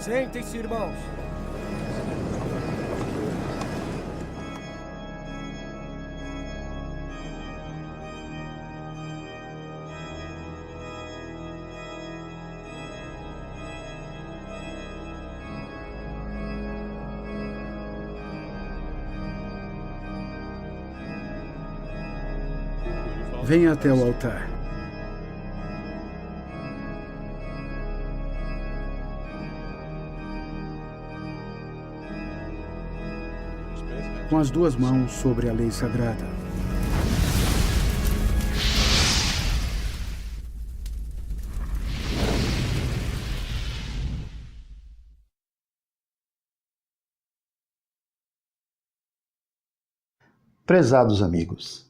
Sentem-se, irmãos. Venha até o altar. Com as duas mãos sobre a lei sagrada. Prezados amigos,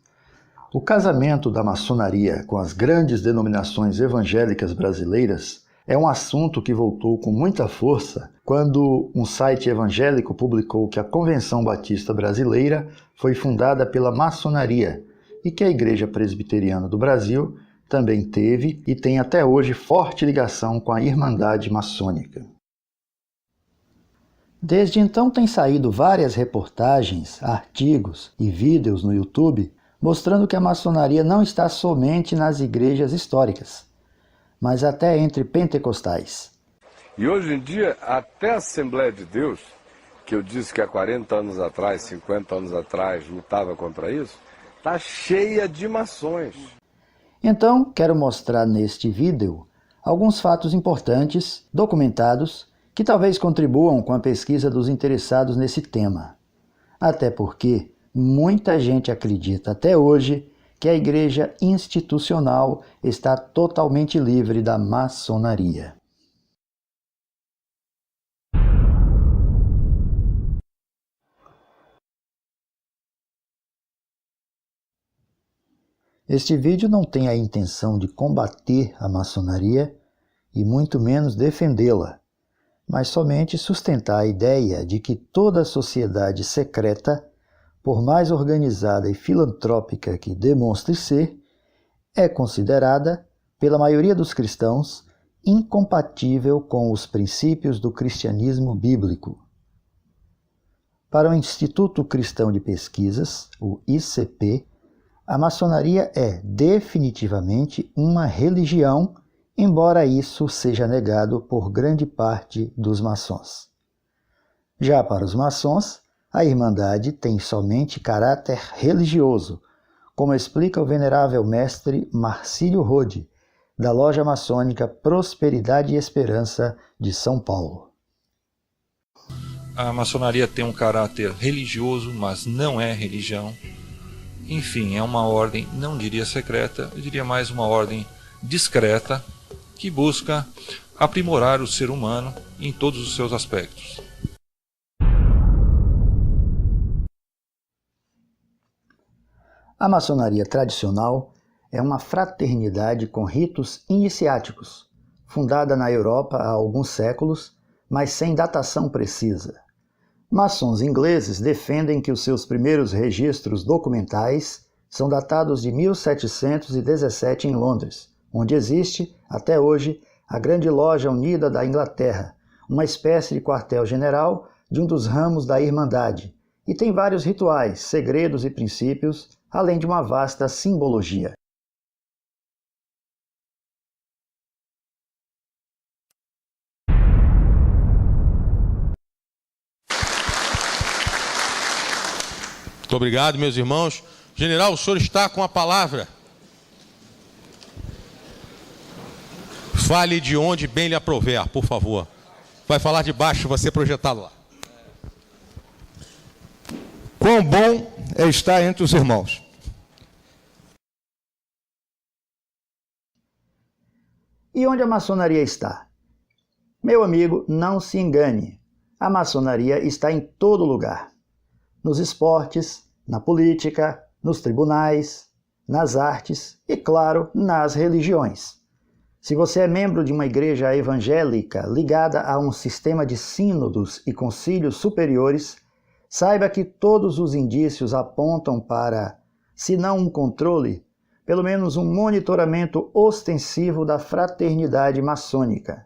o casamento da maçonaria com as grandes denominações evangélicas brasileiras é um assunto que voltou com muita força quando um site evangélico publicou que a Convenção Batista Brasileira foi fundada pela maçonaria e que a Igreja Presbiteriana do Brasil também teve e tem até hoje forte ligação com a Irmandade Maçônica. Desde então têm saído várias reportagens, artigos e vídeos no YouTube mostrando que a maçonaria não está somente nas igrejas históricas, mas até entre pentecostais. E hoje em dia, até a Assembleia de Deus, que eu disse que há 40 anos atrás, 50 anos atrás, lutava contra isso, está cheia de maçons. Então, quero mostrar neste vídeo alguns fatos importantes, documentados, que talvez contribuam com a pesquisa dos interessados nesse tema. Até porque muita gente acredita até hoje que a igreja institucional está totalmente livre da maçonaria. Este vídeo não tem a intenção de combater a maçonaria e muito menos defendê-la, mas somente sustentar a ideia de que toda sociedade secreta, por mais organizada e filantrópica que demonstre ser, é considerada, pela maioria dos cristãos, incompatível com os princípios do cristianismo bíblico. Para o Instituto Cristão de Pesquisas, o ICP, a maçonaria é definitivamente uma religião, embora isso seja negado por grande parte dos maçons. Já para os maçons, a Irmandade tem somente caráter religioso, como explica o venerável mestre Marcílio Rode, da loja maçônica Prosperidade e Esperança de São Paulo. A maçonaria tem um caráter religioso, mas não é religião. Enfim, é uma ordem, não diria secreta, eu diria mais uma ordem discreta, que busca aprimorar o ser humano em todos os seus aspectos. A maçonaria tradicional é uma fraternidade com ritos iniciáticos, fundada na Europa há alguns séculos, mas sem datação precisa. Maçons ingleses defendem que os seus primeiros registros documentais são datados de 1717 em Londres, onde existe, até hoje, a Grande Loja Unida da Inglaterra, uma espécie de quartel-general de um dos ramos da Irmandade, e tem vários rituais, segredos e princípios, além de uma vasta simbologia. Muito obrigado, meus irmãos. General, o senhor está com a palavra. Fale de onde bem lhe aprover, por favor. Vai falar de baixo, vai ser projetado lá. Quão bom é estar entre os irmãos. E onde a maçonaria está? Meu amigo, não se engane. A maçonaria está em todo lugar. Nos esportes, na política, nos tribunais, nas artes e, claro, nas religiões. Se você é membro de uma igreja evangélica ligada a um sistema de sínodos e concílios superiores, saiba que todos os indícios apontam para, se não um controle, pelo menos um monitoramento ostensivo da fraternidade maçônica.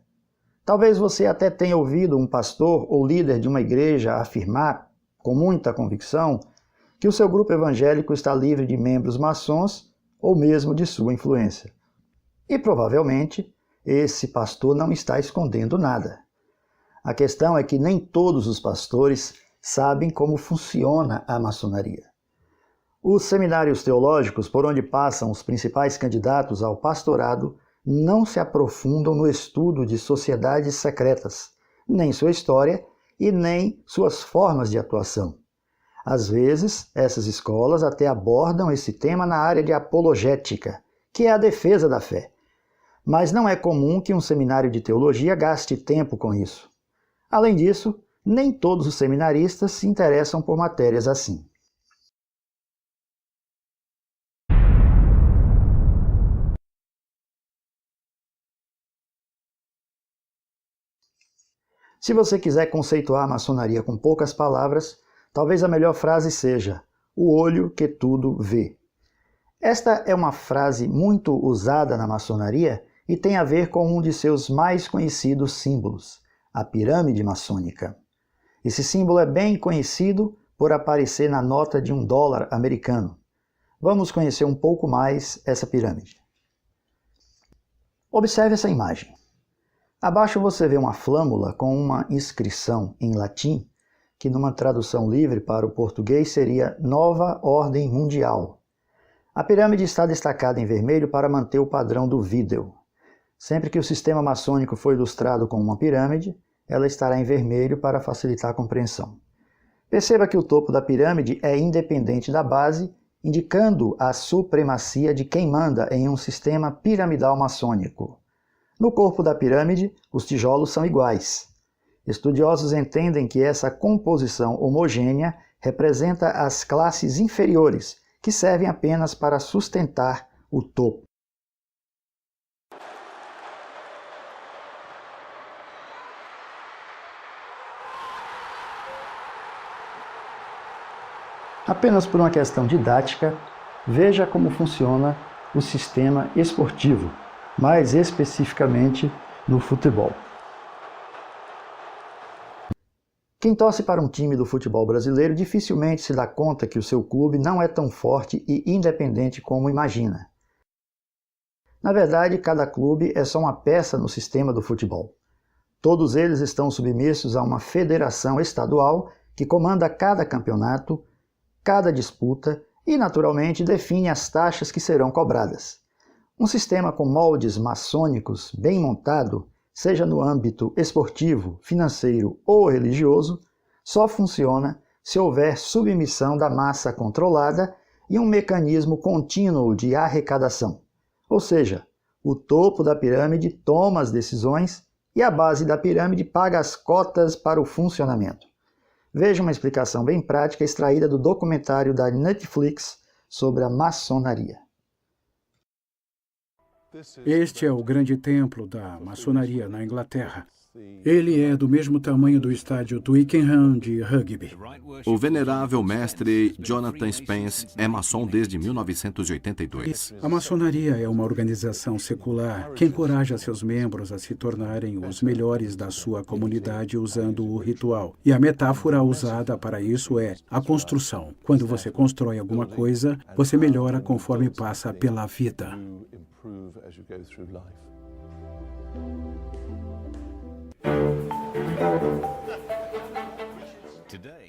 Talvez você até tenha ouvido um pastor ou líder de uma igreja afirmar, com muita convicção, que o seu grupo evangélico está livre de membros maçons ou mesmo de sua influência. E provavelmente esse pastor não está escondendo nada. A questão é que nem todos os pastores sabem como funciona a maçonaria. Os seminários teológicos por onde passam os principais candidatos ao pastorado não se aprofundam no estudo de sociedades secretas, nem sua história e nem suas formas de atuação. Às vezes, essas escolas até abordam esse tema na área de apologética, que é a defesa da fé. Mas não é comum que um seminário de teologia gaste tempo com isso. Além disso, nem todos os seminaristas se interessam por matérias assim. Se você quiser conceituar a maçonaria com poucas palavras, talvez a melhor frase seja: o olho que tudo vê. Esta é uma frase muito usada na maçonaria e tem a ver com um de seus mais conhecidos símbolos, a pirâmide maçônica. Esse símbolo é bem conhecido por aparecer na nota de $1 americano. Vamos conhecer um pouco mais essa pirâmide. Observe essa imagem. Abaixo você vê uma flâmula com uma inscrição em latim, que numa tradução livre para o português seria Nova Ordem Mundial. A pirâmide está destacada em vermelho para manter o padrão do vídeo. Sempre que o sistema maçônico for ilustrado com uma pirâmide, ela estará em vermelho para facilitar a compreensão. Perceba que o topo da pirâmide é independente da base, indicando a supremacia de quem manda em um sistema piramidal maçônico. No corpo da pirâmide, os tijolos são iguais. Estudiosos entendem que essa composição homogênea representa as classes inferiores, que servem apenas para sustentar o topo. Apenas por uma questão didática, veja como funciona o sistema esportivo, mais especificamente no futebol. Quem torce para um time do futebol brasileiro dificilmente se dá conta que o seu clube não é tão forte e independente como imagina. Na verdade, cada clube é só uma peça no sistema do futebol. Todos eles estão submissos a uma federação estadual que comanda cada campeonato, cada disputa e, naturalmente, define as taxas que serão cobradas. Um sistema com moldes maçônicos bem montado, seja no âmbito esportivo, financeiro ou religioso, só funciona se houver submissão da massa controlada e um mecanismo contínuo de arrecadação. Ou seja, o topo da pirâmide toma as decisões e a base da pirâmide paga as cotas para o funcionamento. Veja uma explicação bem prática extraída do documentário da Netflix sobre a maçonaria. Este é o grande templo da maçonaria na Inglaterra. Ele é do mesmo tamanho do estádio Twickenham de rugby. O venerável mestre Jonathan Spence é maçom desde 1982. A maçonaria é uma organização secular que encoraja seus membros a se tornarem os melhores da sua comunidade usando o ritual. E a metáfora usada para isso é a construção. Quando você constrói alguma coisa, você melhora conforme passa pela vida.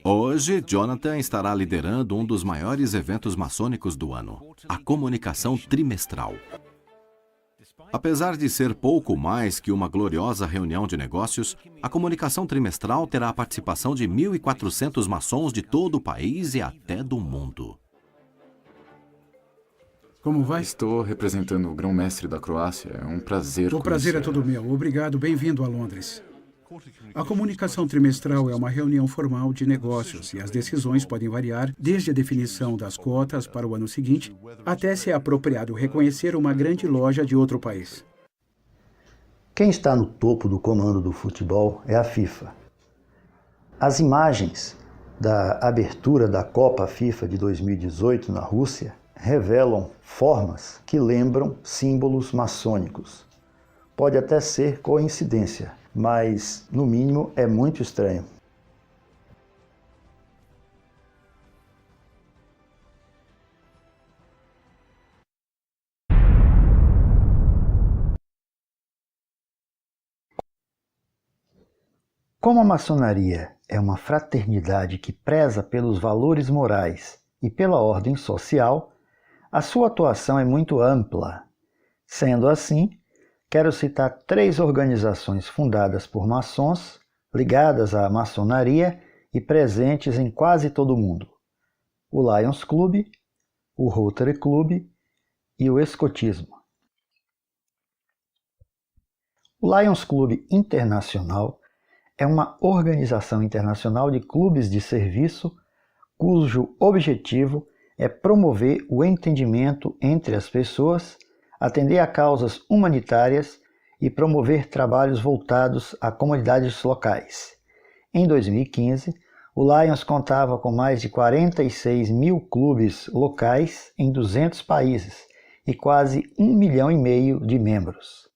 Hoje, Jonathan estará liderando um dos maiores eventos maçônicos do ano, a comunicação trimestral. Apesar de ser pouco mais que uma gloriosa reunião de negócios, a comunicação trimestral terá a participação de 1.400 maçons de todo o país e até do mundo. Como vai? Estou representando o grão-mestre da Croácia. É um prazer. O prazer é todo meu. Obrigado. Bem-vindo a Londres. A comunicação trimestral é uma reunião formal de negócios e as decisões podem variar desde a definição das cotas para o ano seguinte até se é apropriado reconhecer uma grande loja de outro país. Quem está no topo do comando do futebol é a FIFA. As imagens da abertura da Copa FIFA de 2018 na Rússia revelam formas que lembram símbolos maçônicos. Pode até ser coincidência, mas, no mínimo, é muito estranho. Como a maçonaria é uma fraternidade que preza pelos valores morais e pela ordem social, a sua atuação é muito ampla. Sendo assim, quero citar 3 organizações fundadas por maçons, ligadas à maçonaria e presentes em quase todo o mundo: o Lions Club, o Rotary Club e o Escotismo. O Lions Club Internacional é uma organização internacional de clubes de serviço cujo objetivo é promover o entendimento entre as pessoas, atender a causas humanitárias e promover trabalhos voltados a comunidades locais. Em 2015, o Lions contava com mais de 46 mil clubes locais em 200 países e quase 1,5 milhão de membros.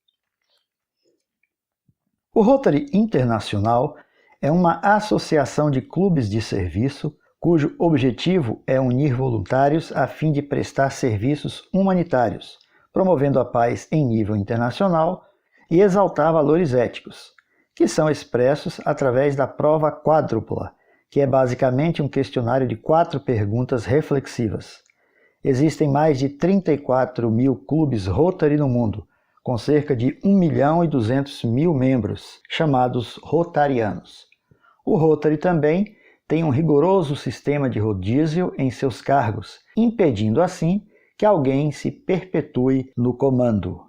O Rotary Internacional é uma associação de clubes de serviço cujo objetivo é unir voluntários a fim de prestar serviços humanitários, promovendo a paz em nível internacional e exaltar valores éticos, que são expressos através da prova quádrupla, que é basicamente um questionário de 4 perguntas reflexivas. Existem mais de 34 mil clubes Rotary no mundo, com cerca de 1.200.000 membros, chamados rotarianos. O Rotary também tem um rigoroso sistema de rodízio em seus cargos, impedindo assim que alguém se perpetue no comando.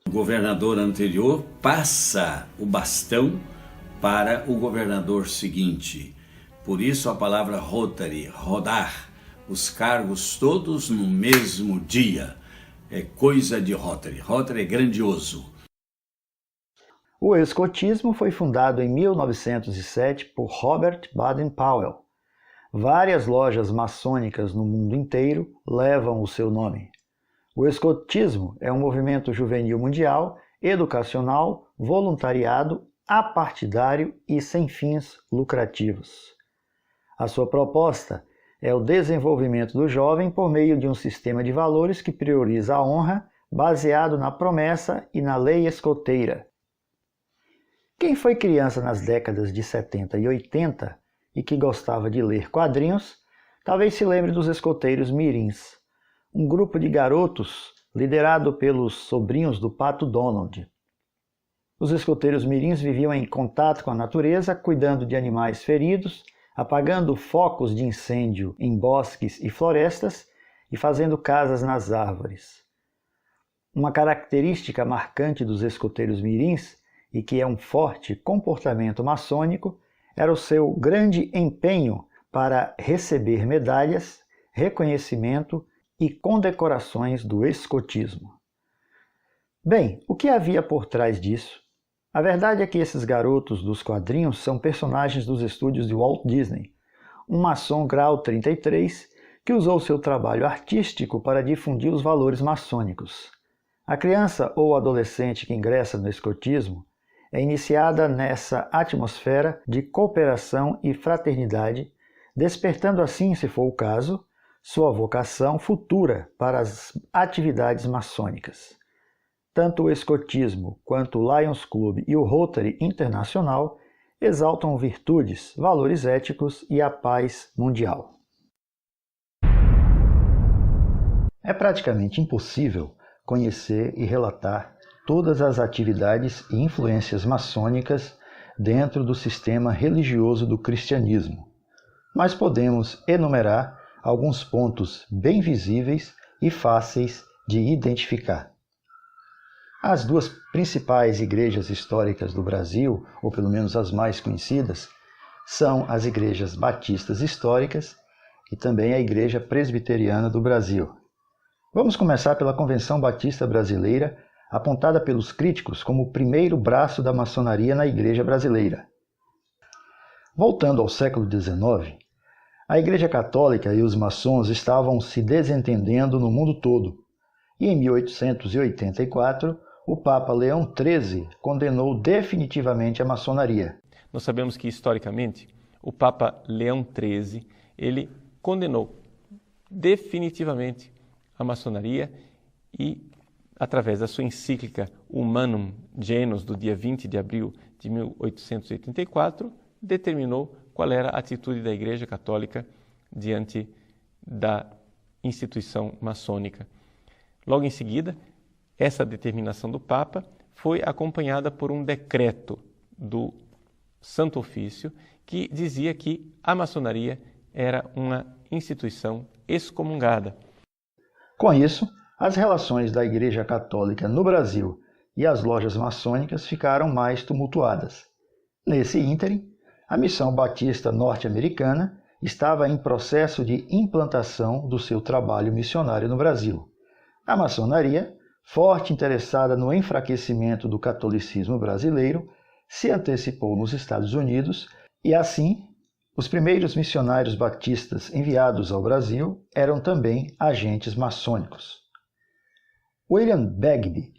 O governador anterior passa o bastão para o governador seguinte. Por isso a palavra Rotary, rodar, os cargos todos no mesmo dia. É coisa de Rotary. Rotary é grandioso. O escotismo foi fundado em 1907 por Robert Baden-Powell. Várias lojas maçônicas no mundo inteiro levam o seu nome. O escotismo é um movimento juvenil mundial, educacional, voluntariado, apartidário e sem fins lucrativos. A sua proposta é o desenvolvimento do jovem por meio de um sistema de valores que prioriza a honra, baseado na promessa e na lei escoteira. Quem foi criança nas décadas de 70 e 80 e que gostava de ler quadrinhos, talvez se lembre dos escoteiros mirins, um grupo de garotos liderado pelos sobrinhos do Pato Donald. Os escoteiros mirins viviam em contato com a natureza, cuidando de animais feridos, apagando focos de incêndio em bosques e florestas e fazendo casas nas árvores. Uma característica marcante dos escoteiros mirins, e que é um forte comportamento maçônico, era o seu grande empenho para receber medalhas, reconhecimento e condecorações do escotismo. Bem, o que havia por trás disso? A verdade é que esses garotos dos quadrinhos são personagens dos estúdios de Walt Disney, um maçom grau 33 que usou seu trabalho artístico para difundir os valores maçônicos. A criança ou adolescente que ingressa no escotismo é iniciada nessa atmosfera de cooperação e fraternidade, despertando assim, se for o caso, sua vocação futura para as atividades maçônicas. Tanto o escotismo quanto o Lions Club e o Rotary Internacional exaltam virtudes, valores éticos e a paz mundial. É praticamente impossível conhecer e relatar todas as atividades e influências maçônicas dentro do sistema religioso do cristianismo, mas podemos enumerar alguns pontos bem visíveis e fáceis de identificar. As 2 principais igrejas históricas do Brasil, ou pelo menos as mais conhecidas, são as igrejas batistas históricas e também a Igreja Presbiteriana do Brasil. Vamos começar pela Convenção Batista Brasileira, apontada pelos críticos como o primeiro braço da maçonaria na Igreja brasileira. Voltando ao século XIX, a Igreja Católica e os maçons estavam se desentendendo no mundo todo, e em 1884, o Papa Leão XIII condenou definitivamente a maçonaria. Nós sabemos que, historicamente, o Papa Leão XIII, ele condenou definitivamente a maçonaria e, através da sua encíclica Humanum Genus, do dia 20 de abril de 1884, determinou qual era a atitude da Igreja Católica diante da instituição maçônica. Logo em seguida, essa determinação do Papa foi acompanhada por um decreto do Santo Ofício que dizia que a maçonaria era uma instituição excomungada. Com isso, as relações da Igreja Católica no Brasil e as lojas maçônicas ficaram mais tumultuadas. Nesse ínterim, a Missão Batista Norte-Americana estava em processo de implantação do seu trabalho missionário no Brasil. A maçonaria, forte interessada no enfraquecimento do catolicismo brasileiro, se antecipou nos Estados Unidos e, assim, os primeiros missionários batistas enviados ao Brasil eram também agentes maçônicos. William Bagby,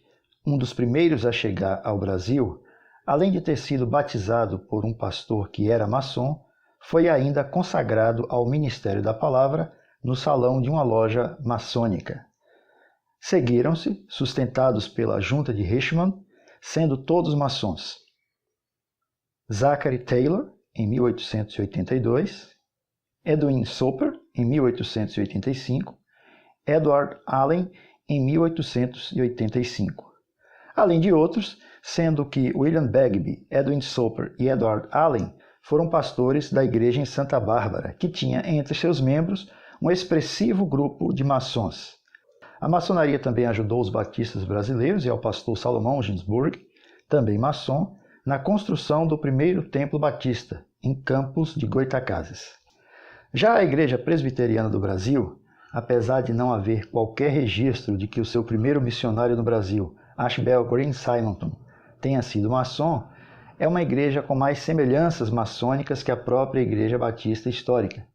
um dos primeiros a chegar ao Brasil, além de ter sido batizado por um pastor que era maçom, foi ainda consagrado ao ministério da palavra no salão de uma loja maçônica. Seguiram-se, sustentados pela junta de Richmond, sendo todos maçons: Zachary Taylor, em 1882, Edwin Soper, em 1885, Edward Allen, em 1885. Além de outros, sendo que William Bagby, Edwin Soper e Edward Allen foram pastores da igreja em Santa Bárbara, que tinha entre seus membros um expressivo grupo de maçons. A maçonaria também ajudou os batistas brasileiros e ao pastor Salomão Ginsburg, também maçom, na construção do primeiro templo batista, em Campos de Goytacazes. Já a Igreja Presbiteriana do Brasil, apesar de não haver qualquer registro de que o seu primeiro missionário no Brasil, Ashbel Green Simonton, tenha sido maçom, é uma igreja com mais semelhanças maçônicas que a própria Igreja Batista histórica.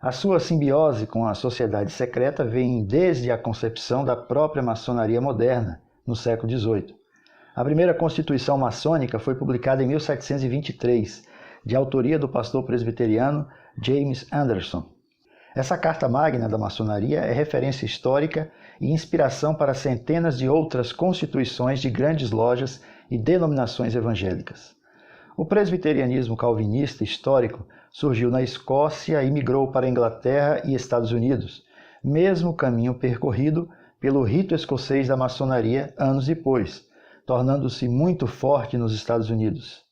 A sua simbiose com a sociedade secreta vem desde a concepção da própria maçonaria moderna, no século XVIII. A primeira Constituição maçônica foi publicada em 1723, de autoria do pastor presbiteriano James Anderson. Essa carta magna da maçonaria é referência histórica e inspiração para centenas de outras constituições de grandes lojas e denominações evangélicas. O presbiterianismo calvinista histórico surgiu na Escócia e migrou para a Inglaterra e Estados Unidos, mesmo caminho percorrido pelo rito escocês da maçonaria anos depois, tornando-se muito forte nos Estados Unidos.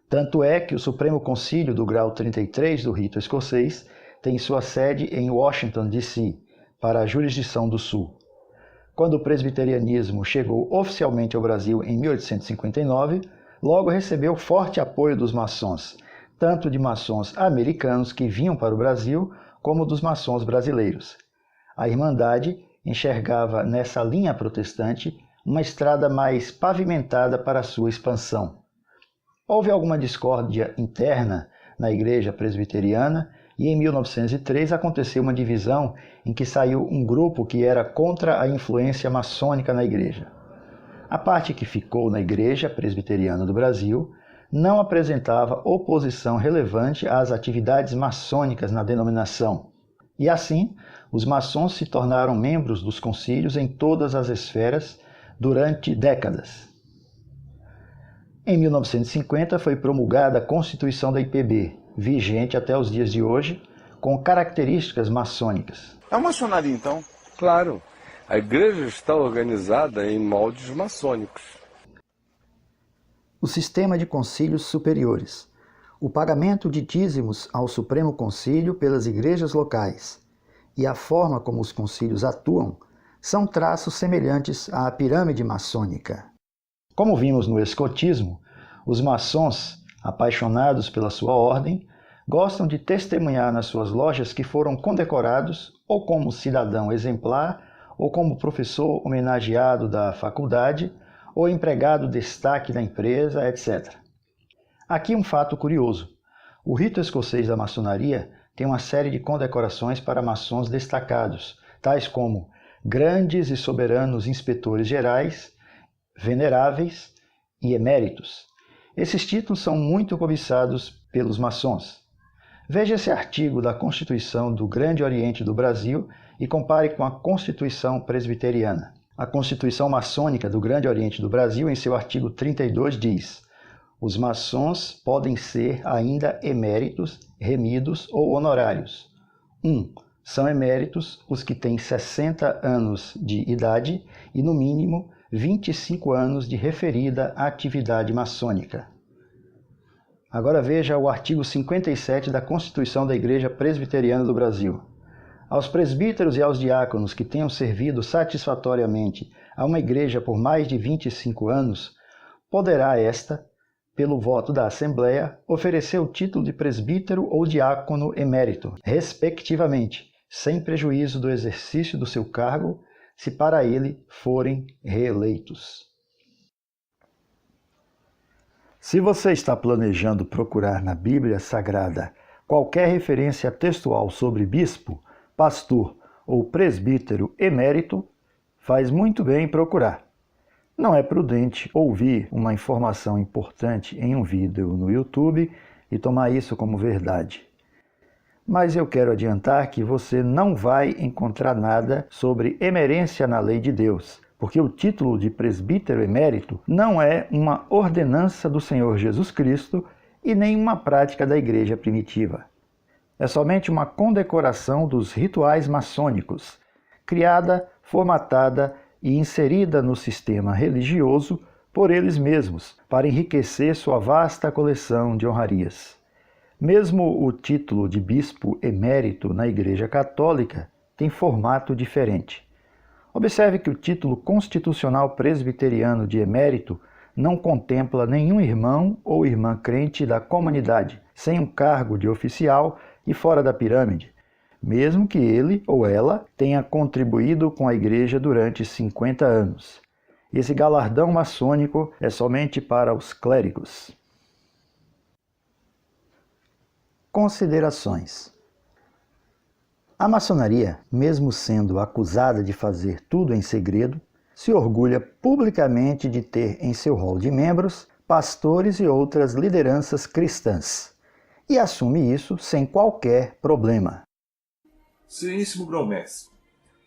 Tanto é que o Supremo Concílio do grau 33 do rito escocês tem sua sede em Washington, D.C., para a jurisdição do Sul. Quando o presbiterianismo chegou oficialmente ao Brasil em 1859, logo recebeu forte apoio dos maçons, tanto de maçons americanos que vinham para o Brasil, como dos maçons brasileiros. A Irmandade enxergava nessa linha protestante uma estrada mais pavimentada para sua expansão. Houve alguma discórdia interna na igreja presbiteriana e em 1903 aconteceu uma divisão em que saiu um grupo que era contra a influência maçônica na igreja. A parte que ficou na Igreja Presbiteriana do Brasil não apresentava oposição relevante às atividades maçônicas na denominação, e assim os maçons se tornaram membros dos concílios em todas as esferas durante décadas. Em 1950 foi promulgada a Constituição da IPB, vigente até os dias de hoje, com características maçônicas. É uma maçonaria, então? Claro. A igreja está organizada em moldes maçônicos. O sistema de concílios superiores. O pagamento de dízimos ao Supremo Concílio pelas igrejas locais e a forma como os concílios atuam são traços semelhantes à pirâmide maçônica. Como vimos no escotismo, os maçons, apaixonados pela sua ordem, gostam de testemunhar nas suas lojas que foram condecorados ou como cidadão exemplar, ou como professor homenageado da faculdade, ou empregado destaque da empresa, etc. Aqui um fato curioso. O rito escocês da maçonaria tem uma série de condecorações para maçons destacados, tais como grandes e soberanos inspetores gerais, veneráveis e eméritos. Esses títulos são muito cobiçados pelos maçons. Veja esse artigo da Constituição do Grande Oriente do Brasil e compare com a Constituição Presbiteriana. A Constituição Maçônica do Grande Oriente do Brasil, em seu artigo 32, diz: os maçons podem ser ainda eméritos, remidos ou honorários. 1. São eméritos os que têm 60 anos de idade e, no mínimo, 25 anos de referida atividade maçônica. Agora veja o artigo 57 da Constituição da Igreja Presbiteriana do Brasil. Aos presbíteros e aos diáconos que tenham servido satisfatoriamente a uma igreja por mais de 25 anos, poderá esta, pelo voto da Assembleia, oferecer o título de presbítero ou diácono emérito, respectivamente, sem prejuízo do exercício do seu cargo, se para ele forem reeleitos. Se você está planejando procurar na Bíblia Sagrada qualquer referência textual sobre bispo, pastor ou presbítero emérito, faz muito bem em procurar. Não é prudente ouvir uma informação importante em um vídeo no YouTube e tomar isso como verdade. Mas eu quero adiantar que você não vai encontrar nada sobre emerência na lei de Deus, porque o título de presbítero emérito não é uma ordenança do Senhor Jesus Cristo e nem uma prática da igreja primitiva. É somente uma condecoração dos rituais maçônicos, criada, formatada e inserida no sistema religioso por eles mesmos, para enriquecer sua vasta coleção de honrarias. Mesmo o título de bispo emérito na Igreja Católica tem formato diferente. Observe que o título constitucional presbiteriano de emérito não contempla nenhum irmão ou irmã crente da comunidade, sem um cargo de oficial e fora da pirâmide, mesmo que ele ou ela tenha contribuído com a Igreja durante 50 anos. Esse galardão maçônico é somente para os clérigos. Considerações. A maçonaria, mesmo sendo acusada de fazer tudo em segredo, se orgulha publicamente de ter em seu rol de membros pastores e outras lideranças cristãs, e assume isso sem qualquer problema. Sereníssimo Grão-Mestre,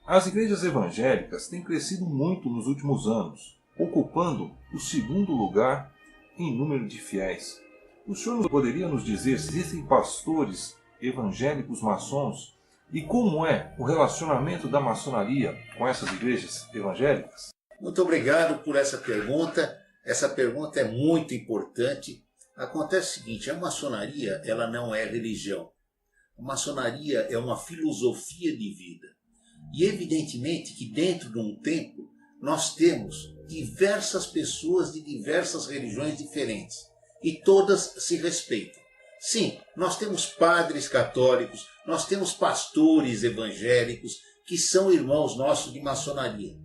as igrejas evangélicas têm crescido muito nos últimos anos, ocupando o segundo lugar em número de fiéis. O senhor poderia nos dizer se existem pastores evangélicos maçons e como é o relacionamento da maçonaria com essas igrejas evangélicas? Muito obrigado por essa pergunta. Essa pergunta é muito importante. Acontece o seguinte, a maçonaria ela não é religião. A maçonaria é uma filosofia de vida. E evidentemente que dentro de um templo nós temos diversas pessoas de diversas religiões diferentes. E todas se respeitam. Sim, nós temos padres católicos, nós temos pastores evangélicos que são irmãos nossos de maçonaria.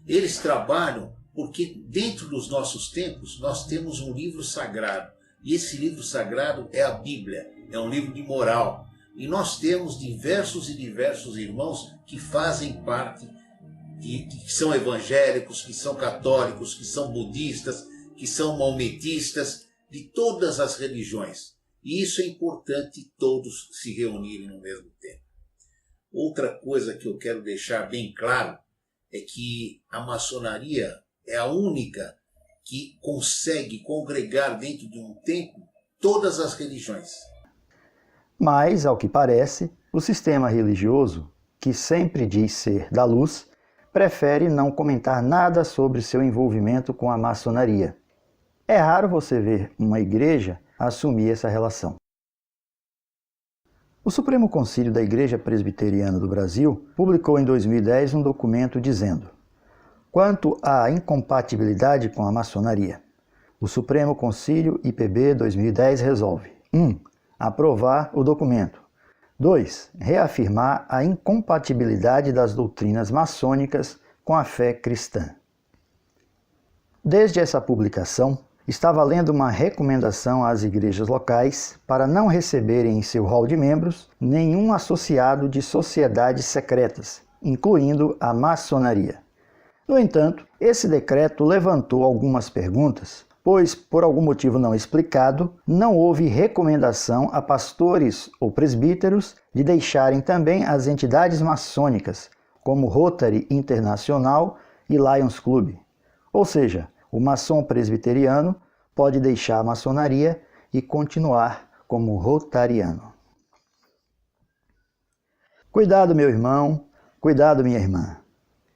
Eles trabalham porque dentro dos nossos templos nós temos um livro sagrado. E esse livro sagrado é a Bíblia, é um livro de moral. E nós temos diversos irmãos que fazem parte, que são evangélicos, que são católicos, que são budistas, que são maometistas, de todas as religiões. E isso é importante todos se reunirem no mesmo tempo. Outra coisa que eu quero deixar bem claro é que a maçonaria é a única que consegue congregar dentro de um templo todas as religiões. Mas, ao que parece, o sistema religioso, que sempre diz ser da luz, prefere não comentar nada sobre seu envolvimento com a maçonaria. É raro você ver uma igreja assumir essa relação. O Supremo Concílio da Igreja Presbiteriana do Brasil publicou em 2010 um documento dizendo: quanto à incompatibilidade com a maçonaria, o Supremo Concílio IPB 2010 resolve 1. Aprovar o documento. 2. Reafirmar a incompatibilidade das doutrinas maçônicas com a fé cristã. Desde essa publicação, está valendo uma recomendação às igrejas locais para não receberem em seu rol de membros nenhum associado de sociedades secretas, incluindo a maçonaria. No entanto, esse decreto levantou algumas perguntas, pois, por algum motivo não explicado, não houve recomendação a pastores ou presbíteros de deixarem também as entidades maçônicas, como Rotary Internacional e Lions Club. Ou seja, o maçom presbiteriano pode deixar a maçonaria e continuar como rotariano. Cuidado, meu irmão, cuidado, minha irmã.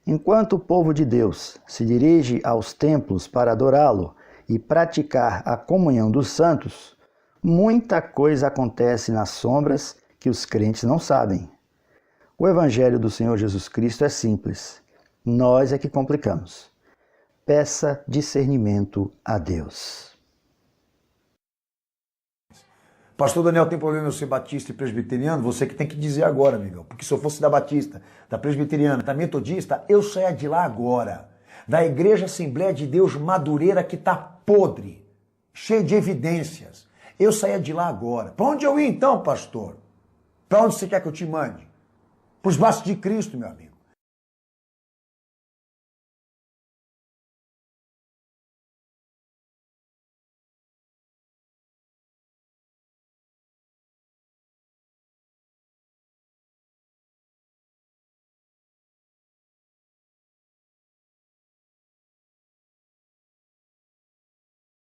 Enquanto o povo de Deus se dirige aos templos para adorá-lo e praticar a comunhão dos santos, muita coisa acontece nas sombras que os crentes não sabem. O Evangelho do Senhor Jesus Cristo é simples. Nós é que complicamos. Peça discernimento a Deus. Pastor Daniel, tem problema eu ser batista e presbiteriano? Você que tem que dizer agora, amigão. Porque se eu fosse da batista, da presbiteriana, da metodista, eu saia de lá agora. Da Igreja Assembleia de Deus Madureira, que está podre, cheio de evidências. Eu saia de lá agora. Para onde eu ia então, pastor? Para onde você quer que eu te mande? Para os braços de Cristo, meu amigo.